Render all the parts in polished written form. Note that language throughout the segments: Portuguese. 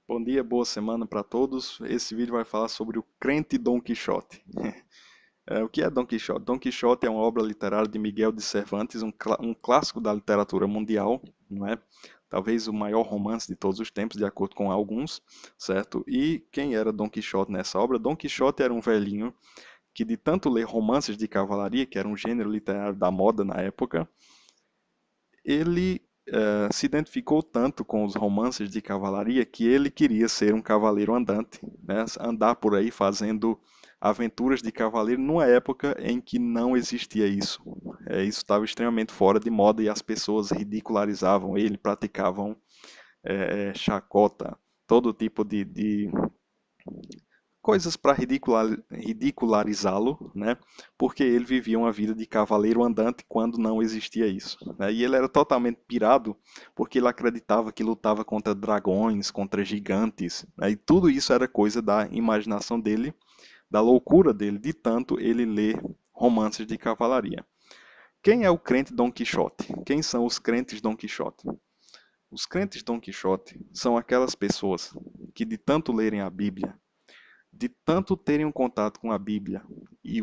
Bom dia, boa semana para todos. Esse vídeo vai falar sobre o crente Dom Quixote. O que é Dom Quixote? Dom Quixote é uma obra literária de Miguel de Cervantes, um clássico da literatura mundial, não é? Talvez o maior romance de todos os tempos, de acordo com alguns, certo? E quem era Dom Quixote nessa obra? Dom Quixote era um velhinho que, de tanto ler romances de cavalaria, que era um gênero literário da moda na época, ele se identificou tanto com os romances de cavalaria que ele queria ser um cavaleiro andante, né? Andar por aí fazendo aventuras de cavaleiro numa época em que não existia isso. Isso estava extremamente fora de moda e as pessoas ridicularizavam ele, praticavam chacota, todo tipo de coisas para ridicularizá-lo, né? Porque ele vivia uma vida de cavaleiro andante quando não existia isso, né? E ele era totalmente pirado porque ele acreditava que lutava contra dragões, contra gigantes, né? E tudo isso era coisa da imaginação dele, da loucura dele, de tanto ele ler romances de cavalaria. Quem é o crente Dom Quixote? Quem são os crentes Dom Quixote? Os crentes Dom Quixote são aquelas pessoas que, de tanto lerem a Bíblia, de tanto terem um contato com a Bíblia e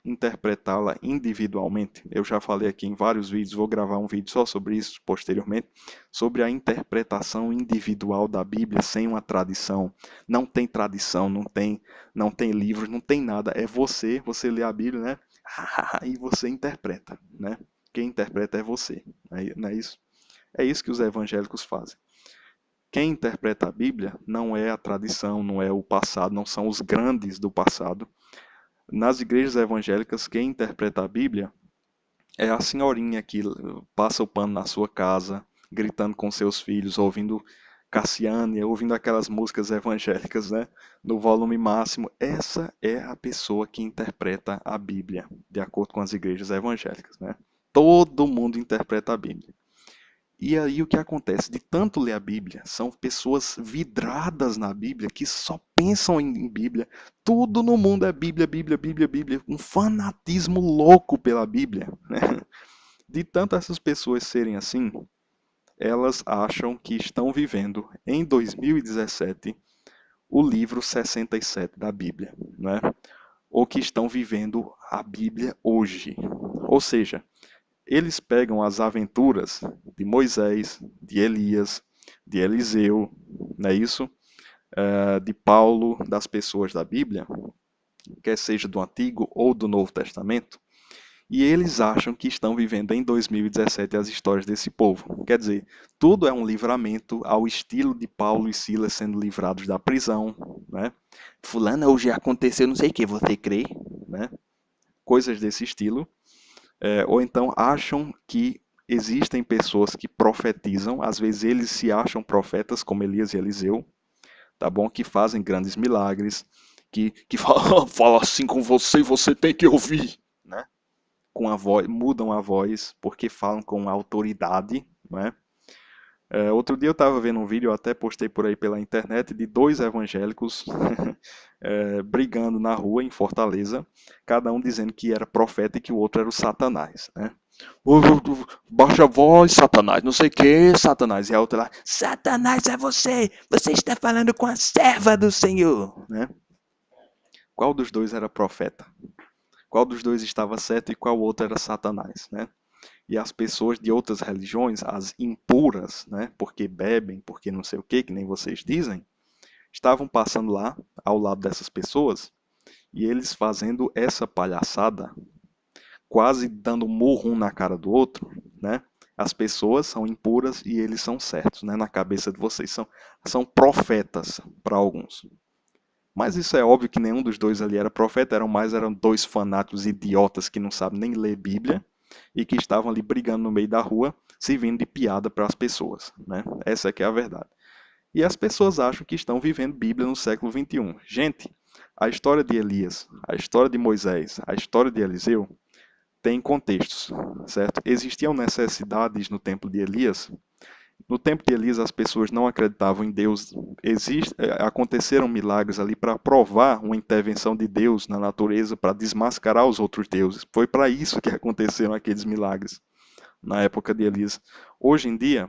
interpretá-la individualmente, eu já falei aqui em vários vídeos, vou gravar um vídeo só sobre isso posteriormente, sobre a interpretação individual da Bíblia sem uma tradição. Não tem tradição, não tem livros, não tem nada. É você lê a Bíblia, né? E você interpreta, né? Quem interpreta é você, não é isso? É isso que os evangélicos fazem. Quem interpreta a Bíblia não é a tradição, não é o passado, não são os grandes do passado. Nas igrejas evangélicas, quem interpreta a Bíblia é a senhorinha que passa o pano na sua casa, gritando com seus filhos, ouvindo Cassiane, ouvindo aquelas músicas evangélicas, né, no volume máximo. Essa é a pessoa que interpreta a Bíblia, de acordo com as igrejas evangélicas, né? Todo mundo interpreta a Bíblia. E aí o que acontece? De tanto ler a Bíblia, são pessoas vidradas na Bíblia que só pensam em Bíblia. Tudo no mundo é Bíblia, Bíblia, Bíblia, Bíblia. Um fanatismo louco pela Bíblia, né? De tanto essas pessoas serem assim, elas acham que estão vivendo em 2017 o livro 67 da Bíblia, né? Ou que estão vivendo a Bíblia hoje. Ou seja, eles pegam as aventuras de Moisés, de Elias, de Eliseu, não é isso? De Paulo, das pessoas da Bíblia, quer seja do Antigo ou do Novo Testamento, e eles acham que estão vivendo em 2017 as histórias desse povo. Quer dizer, tudo é um livramento ao estilo de Paulo e Silas sendo livrados da prisão, né? Fulano, hoje aconteceu não sei o que, você crê? Né? Coisas desse estilo. Ou então acham que existem pessoas que profetizam, às vezes eles se acham profetas, como Elias e Eliseu, tá bom? Que fazem grandes milagres, que fala assim com você e você tem que ouvir, né? Com a voz, mudam a voz porque falam com autoridade, não é? Outro dia eu estava vendo um vídeo, eu até postei por aí pela internet, de dois evangélicos brigando na rua em Fortaleza, cada um dizendo que era profeta e que o outro era o Satanás, né? Baixa a voz, Satanás, não sei o que, Satanás. E a outra lá, Satanás é você, você está falando com a serva do Senhor, né? Qual dos dois era profeta? Qual dos dois estava certo e qual outro era Satanás, né? E as pessoas de outras religiões, as impuras, né, porque bebem, porque não sei o que nem vocês dizem, estavam passando lá ao lado dessas pessoas e eles fazendo essa palhaçada, quase dando murro um na cara do outro, né? As pessoas são impuras e eles são certos, né? Na cabeça de vocês são profetas para alguns. Mas isso é óbvio que nenhum dos dois ali era profeta, eram dois fanáticos idiotas que não sabem nem ler Bíblia e que estavam ali brigando no meio da rua, servindo de piada para as pessoas, né? Essa é que é a verdade. E as pessoas acham que estão vivendo Bíblia no século XXI. Gente, a história de Elias, a história de Moisés, a história de Eliseu tem contextos, certo? Existiam necessidades no tempo de Elias. No tempo de Elias, as pessoas não acreditavam em Deus. Aconteceram milagres ali para provar uma intervenção de Deus na natureza, para desmascarar os outros deuses. Foi para isso que aconteceram aqueles milagres na época de Elias. Hoje em dia,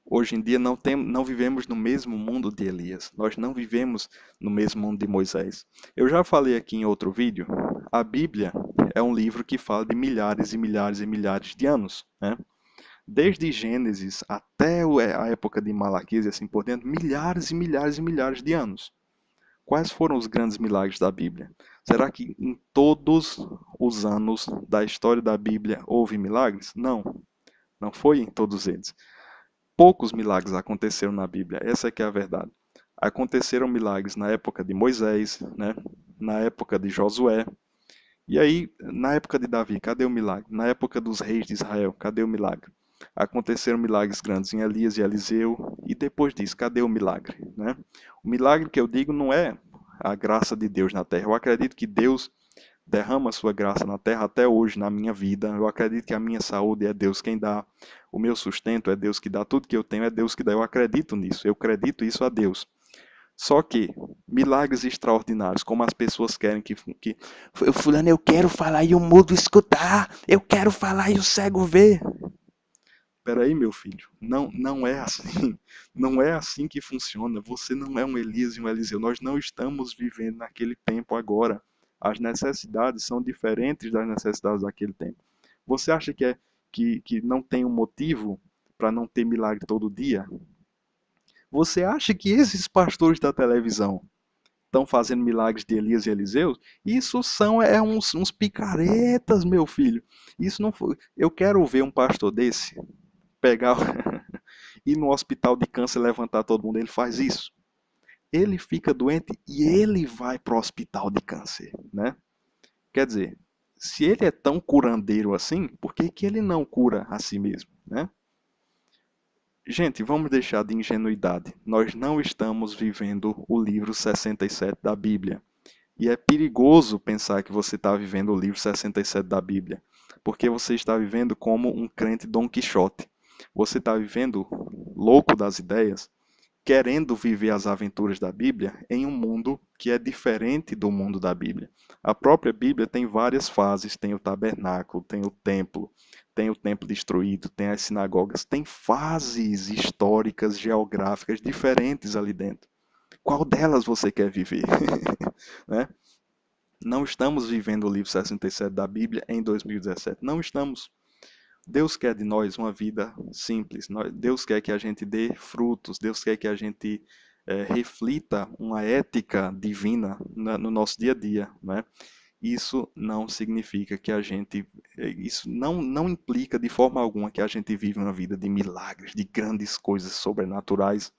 Hoje em dia não vivemos no mesmo mundo de Elias, nós não vivemos no mesmo mundo de Moisés. Eu já falei aqui em outro vídeo, a Bíblia é um livro que fala de milhares e milhares e milhares de anos, né? Desde Gênesis até a época de Malaquias e assim por diante, milhares e milhares e milhares de anos. Quais foram os grandes milagres da Bíblia? Será que em todos os anos da história da Bíblia houve milagres? Não, não foi em todos eles. Poucos milagres aconteceram na Bíblia, essa é que é a verdade. Aconteceram milagres na época de Moisés, né? Na época de Josué. E aí, na época de Davi, cadê o milagre? Na época dos reis de Israel, cadê o milagre? Aconteceram milagres grandes em Elias e Eliseu. E depois disso, cadê o milagre? Né? O milagre que eu digo não é a graça de Deus na terra. Eu acredito que Deus derrama a sua graça na terra até hoje, na minha vida. Eu acredito que a minha saúde é Deus quem dá. O meu sustento é Deus que dá. Tudo que eu tenho é Deus que dá. Eu acredito nisso. Eu acredito isso a Deus. Só que milagres extraordinários, como as pessoas querem que fulano, eu quero falar e o mudo escutar, eu quero falar e o cego ver. Peraí, meu filho, não é assim. Não é assim que funciona. Você não é um Elias e um Eliseu. Nós não estamos vivendo naquele tempo agora. As necessidades são diferentes das necessidades daquele tempo. Você acha que não tem um motivo para não ter milagre todo dia? Você acha que esses pastores da televisão estão fazendo milagres de Elias e Eliseu? Isso são uns picaretas, meu filho. Isso não foi. Eu quero ver um pastor desse pegar ir no hospital de câncer levantar todo mundo. Ele faz isso. Ele fica doente e ele vai para o hospital de câncer, né? Quer dizer, se ele é tão curandeiro assim, por que que ele não cura a si mesmo, né? Gente, vamos deixar de ingenuidade. Nós não estamos vivendo o livro 67 da Bíblia. E é perigoso pensar que você está vivendo o livro 67 da Bíblia, porque você está vivendo como um crente Dom Quixote. Você está vivendo louco das ideias, querendo viver as aventuras da Bíblia em um mundo que é diferente do mundo da Bíblia. A própria Bíblia tem várias fases, tem o tabernáculo, tem o templo destruído, tem as sinagogas, tem fases históricas, geográficas diferentes ali dentro. Qual delas você quer viver? Né? Não estamos vivendo o livro 67 da Bíblia em 2017. Não estamos. Deus quer de nós uma vida simples. Deus quer que a gente dê frutos. Deus quer que a gente reflita uma ética divina no nosso dia a dia. Né? Isso não significa que a gente. Isso não implica de forma alguma que a gente vive uma vida de milagres, de grandes coisas sobrenaturais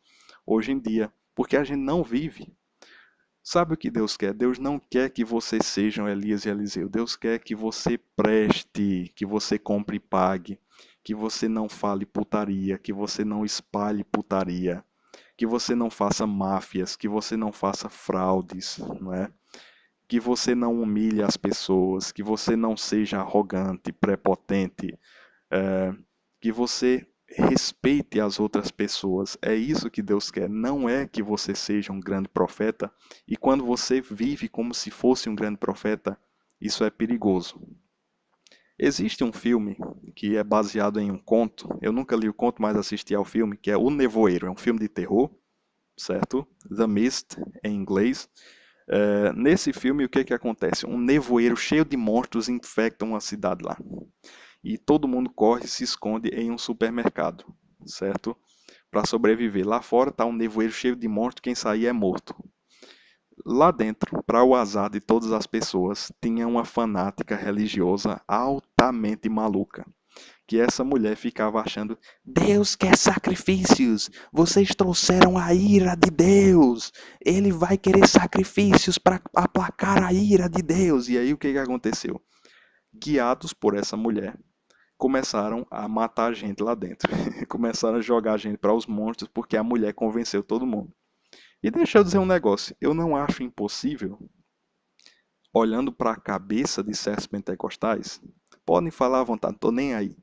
hoje em dia. Porque a gente não vive. Sabe o que Deus quer? Deus não quer que você seja um Elias e Eliseu. Deus quer que você preste, que você compre e pague, que você não fale putaria, que você não espalhe putaria, que você não faça máfias, que você não faça fraudes, não é? Que você não humilhe as pessoas, que você não seja arrogante, prepotente, que você respeite as outras pessoas. É isso que Deus quer. Não é que você seja um grande profeta. E quando você vive como se fosse um grande profeta, isso é perigoso. Existe um filme que é baseado em um conto. Eu nunca li o conto, mas assisti ao filme, que é O Nevoeiro. É um filme de terror, certo? The Mist, em inglês. Nesse filme, o que que acontece? Um nevoeiro cheio de monstros infecta uma cidade lá e todo mundo corre e se esconde em um supermercado, certo? Para sobreviver. Lá fora está um nevoeiro cheio de monstros, quem sair é morto. Lá dentro, para o azar de todas as pessoas, tinha uma fanática religiosa altamente maluca. Que essa mulher ficava achando: Deus quer sacrifícios, vocês trouxeram a ira de Deus, ele vai querer sacrifícios para aplacar a ira de Deus. E aí o que que aconteceu? Guiados por essa mulher, começaram a matar a gente lá dentro. Começaram a jogar a gente para os monstros porque a mulher convenceu todo mundo. E deixa eu dizer um negócio, eu não acho impossível, olhando para a cabeça de certos pentecostais, podem falar à vontade, não estou nem aí.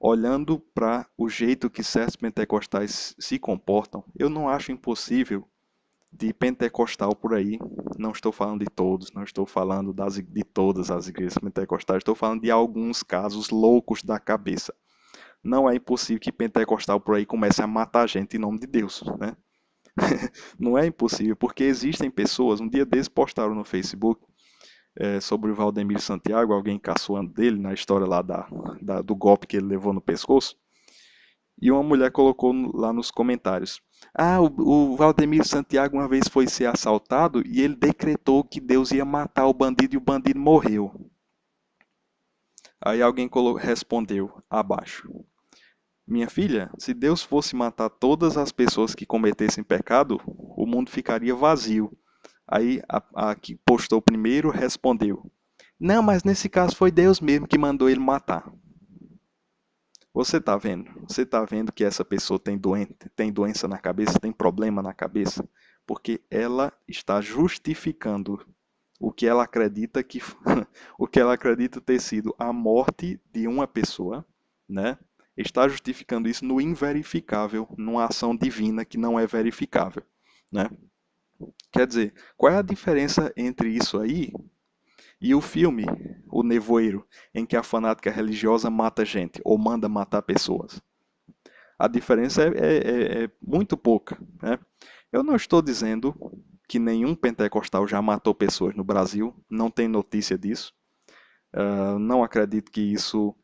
Olhando para o jeito que certos pentecostais se comportam, eu não acho impossível de pentecostal por aí, não estou falando de todos, não estou falando de todas as igrejas pentecostais, estou falando de alguns casos loucos da cabeça. Não é impossível que pentecostal por aí comece a matar gente em nome de Deus, né? Não é impossível, porque existem pessoas, um dia desses postaram no Facebook sobre o Valdemir Santiago, alguém caçoando dele na história lá do golpe que ele levou no pescoço, e uma mulher colocou lá nos comentários: Ah, o Valdemir Santiago uma vez foi ser assaltado e ele decretou que Deus ia matar o bandido e o bandido morreu. Aí alguém respondeu abaixo: Minha filha, se Deus fosse matar todas as pessoas que cometessem pecado, o mundo ficaria vazio. Aí a que postou primeiro respondeu: Não, mas nesse caso foi Deus mesmo que mandou ele matar. Você está vendo? Você está vendo que essa pessoa tem doença na cabeça, tem problema na cabeça, porque ela está justificando o que ela acredita que o que ela acredita ter sido a morte de uma pessoa, né? Está justificando isso no inverificável, numa ação divina que não é verificável, né? Quer dizer, qual é a diferença entre isso aí e o filme O Nevoeiro, em que a fanática religiosa mata gente ou manda matar pessoas? A diferença é muito pouca, né? Eu não estou dizendo que nenhum pentecostal já matou pessoas no Brasil, não tem notícia disso. Não acredito que isso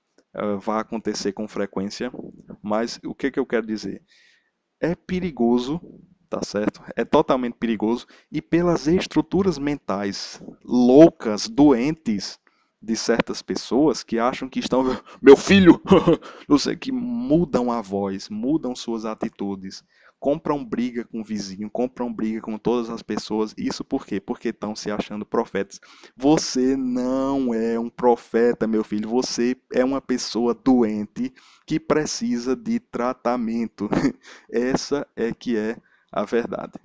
vá acontecer com frequência, mas o que eu quero dizer? É perigoso, tá certo? É totalmente perigoso e pelas estruturas mentais loucas, doentes de certas pessoas que acham que estão, meu filho, não sei, que mudam a voz, mudam suas atitudes, compram briga com o vizinho, compram briga com todas as pessoas. Isso por quê? Porque estão se achando profetas. Você não é um profeta, meu filho. Você é uma pessoa doente que precisa de tratamento. Essa é que é a verdade.